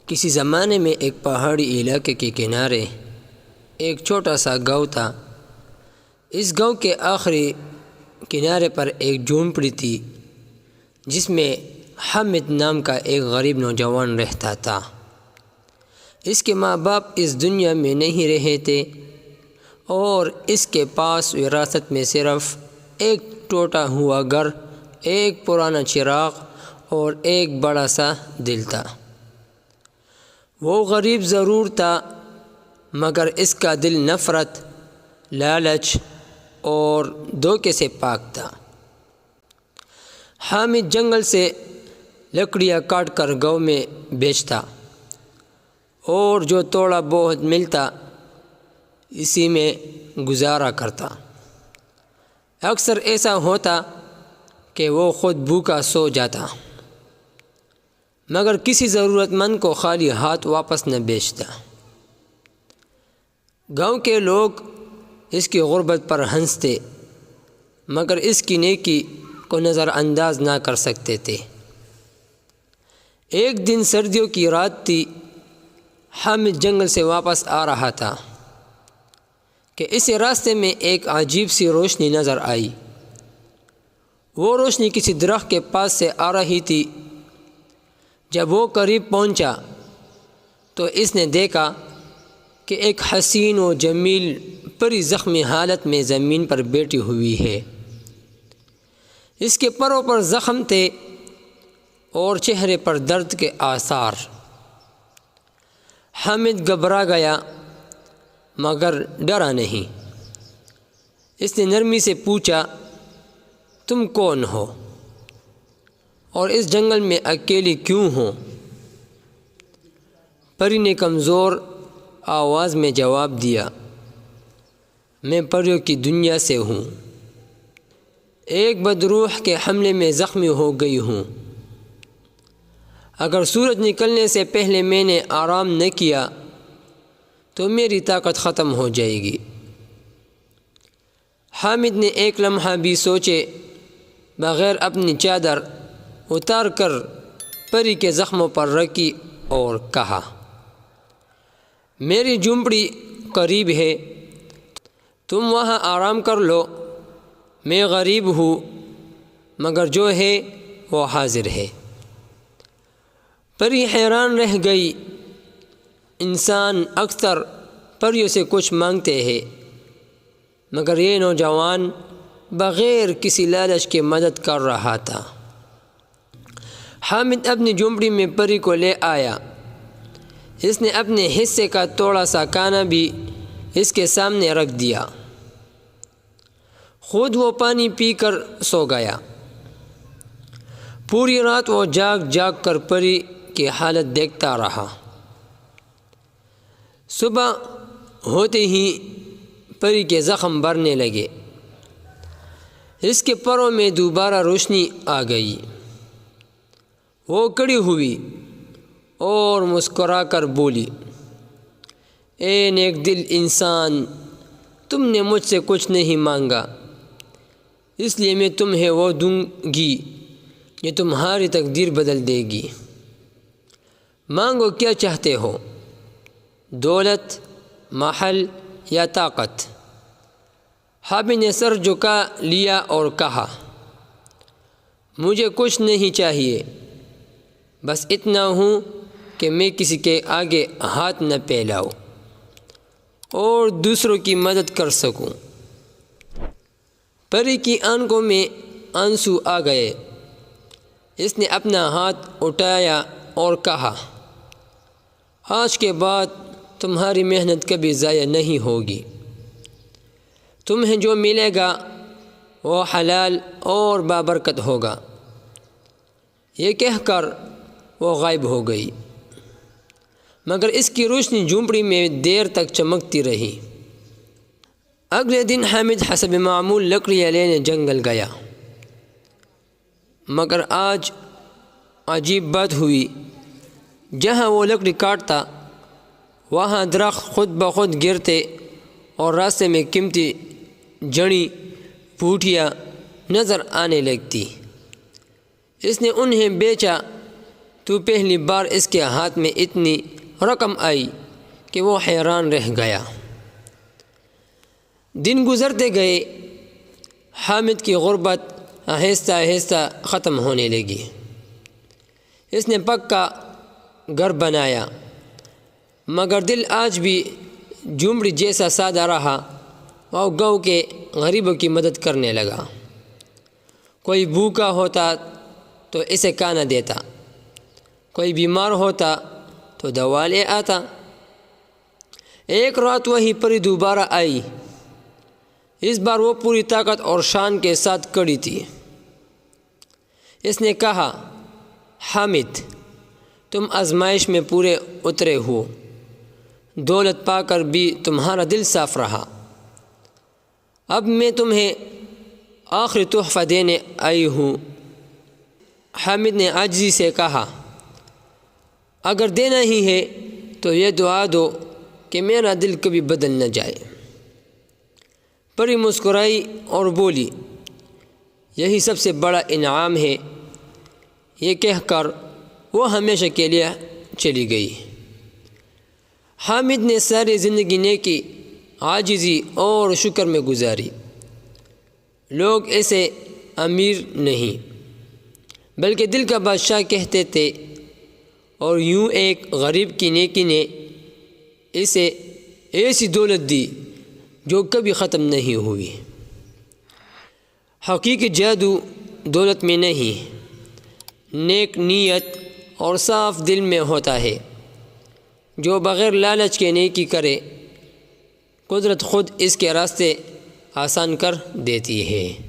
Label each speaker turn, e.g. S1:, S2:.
S1: کسی زمانے میں ایک پہاڑی علاقے کے کنارے ایک چھوٹا سا گاؤں تھا۔ اس گاؤں کے آخری کنارے پر ایک جھونپڑی تھی جس میں حامد نام کا ایک غریب نوجوان رہتا تھا۔ اس کے ماں باپ اس دنیا میں نہیں رہے تھے اور اس کے پاس وراثت میں صرف ایک ٹوٹا ہوا گھر، ایک پرانا چراغ اور ایک بڑا سا دل تھا۔ وہ غریب ضرور تھا مگر اس کا دل نفرت، لالچ اور دھوکے سے پاک تھا۔ حامد جنگل سے لکڑیاں کاٹ کر گاؤں میں بیچتا اور جو تھوڑا بہت ملتا اسی میں گزارا کرتا۔ اکثر ایسا ہوتا کہ وہ خود بھوکا سو جاتا مگر کسی ضرورت مند کو خالی ہاتھ واپس نہ بھیجتا۔ گاؤں کے لوگ اس کی غربت پر ہنستے مگر اس کی نیکی کو نظر انداز نہ کر سکتے تھے۔ ایک دن سردیوں کی رات تھی۔ حامد جنگل سے واپس آ رہا تھا کہ اسے راستے میں ایک عجیب سی روشنی نظر آئی۔ وہ روشنی کسی درخت کے پاس سے آ رہی تھی۔ جب وہ قریب پہنچا تو اس نے دیکھا کہ ایک حسین و جمیل پری زخمی حالت میں زمین پر بیٹھی ہوئی ہے۔ اس کے پروں پر زخم تھے اور چہرے پر درد کے آثار۔ حامد گھبرا گیا مگر ڈرا نہیں۔ اس نے نرمی سے پوچھا، تم کون ہو اور اس جنگل میں اکیلی کیوں ہو؟ پری نے کمزور آواز میں جواب دیا، میں پریوں کی دنیا سے ہوں، ایک بدروح کے حملے میں زخمی ہو گئی ہوں۔ اگر سورج نکلنے سے پہلے میں نے آرام نہ کیا تو میری طاقت ختم ہو جائے گی۔ حامد نے ایک لمحہ بھی سوچے بغیر اپنی چادر اتار کر پری کے زخموں پر رکھی اور کہا، میری جھونپڑی قریب ہے، تم وہاں آرام کر لو۔ میں غریب ہوں مگر جو ہے وہ حاضر ہے۔ پری حیران رہ گئی۔ انسان اکثر پریوں سے کچھ مانگتے ہیں مگر یہ نوجوان بغیر کسی لالچ کے مدد کر رہا تھا۔ حامد اپنی جھونپڑی میں پری کو لے آیا۔ اس نے اپنے حصے کا تھوڑا سا کھانا بھی اس کے سامنے رکھ دیا۔ خود وہ پانی پی کر سو گیا۔ پوری رات وہ جاگ جاگ کر پری کی حالت دیکھتا رہا۔ صبح ہوتے ہی پری کے زخم بھرنے لگے۔ اس کے پروں میں دوبارہ روشنی آ گئی۔ وہ کھڑی ہوئی اور مسکرا کر بولی، اے نیک دل انسان، تم نے مجھ سے کچھ نہیں مانگا، اس لیے میں تمہیں وہ دوں گی جو تمہاری تقدیر بدل دے گی۔ مانگو، کیا چاہتے ہو؟ دولت، محل یا طاقت؟ حامد نے سر جھکا لیا اور کہا، مجھے کچھ نہیں چاہیے، بس اتنا ہوں کہ میں کسی کے آگے ہاتھ نہ پھیلاؤں اور دوسروں کی مدد کر سکوں۔ پری کی آنکھوں میں آنسو آ گئے۔ اس نے اپنا ہاتھ اٹھایا اور کہا، آج کے بعد تمہاری محنت کبھی ضائع نہیں ہوگی۔ تمہیں جو ملے گا وہ حلال اور بابرکت ہوگا۔ یہ کہہ کر وہ غائب ہو گئی مگر اس کی روشنی جھونپڑی میں دیر تک چمکتی رہی۔ اگلے دن حامد حسب معمول لکڑیاں لینے جنگل گیا مگر آج عجیب بات ہوئی۔ جہاں وہ لکڑی کاٹتا وہاں درخت خود بخود گرتے اور راستے میں قیمتی جڑی بوٹیاں نظر آنے لگتی۔ اس نے انہیں بیچا تو پہلی بار اس کے ہاتھ میں اتنی رقم آئی کہ وہ حیران رہ گیا۔ دن گزرتے گئے، حامد کی غربت آہستہ آہستہ ختم ہونے لگی۔ اس نے پکا گھر بنایا، مگر دل آج بھی جھونپڑی جیسا سادہ رہا۔ وہ گاؤں کے غریبوں کی مدد کرنے لگا۔ کوئی بھوکا ہوتا تو اسے کھانا دیتا، کوئی بیمار ہوتا تو دوا لے آتا۔ ایک رات وہی پری دوبارہ آئی۔ اس بار وہ پوری طاقت اور شان کے ساتھ کھڑی تھی۔ اس نے کہا، حامد، تم آزمائش میں پورے اترے ہو، دولت پا کر بھی تمہارا دل صاف رہا۔ اب میں تمہیں آخری تحفہ دینے آئی ہوں۔ حامد نے عاجزی سے کہا، اگر دینا ہی ہے تو یہ دعا دو کہ میرا دل کبھی بدل نہ جائے۔ پری مسکرائی اور بولی، یہی سب سے بڑا انعام ہے۔ یہ کہہ کر وہ ہمیشہ کے لیے چلی گئی۔ حامد نے ساری زندگی نیکی، عاجزی اور شکر میں گزاری۔ لوگ اسے امیر نہیں بلکہ دل کا بادشاہ کہتے تھے، اور یوں ایک غریب کی نیکی نے اسے ایسی دولت دی جو کبھی ختم نہیں ہوئی۔ حقیقی جادو دولت میں نہیں، نیک نیت اور صاف دل میں ہوتا ہے۔ جو بغیر لالچ کے نیکی کرے، قدرت خود اس کے راستے آسان کر دیتی ہے۔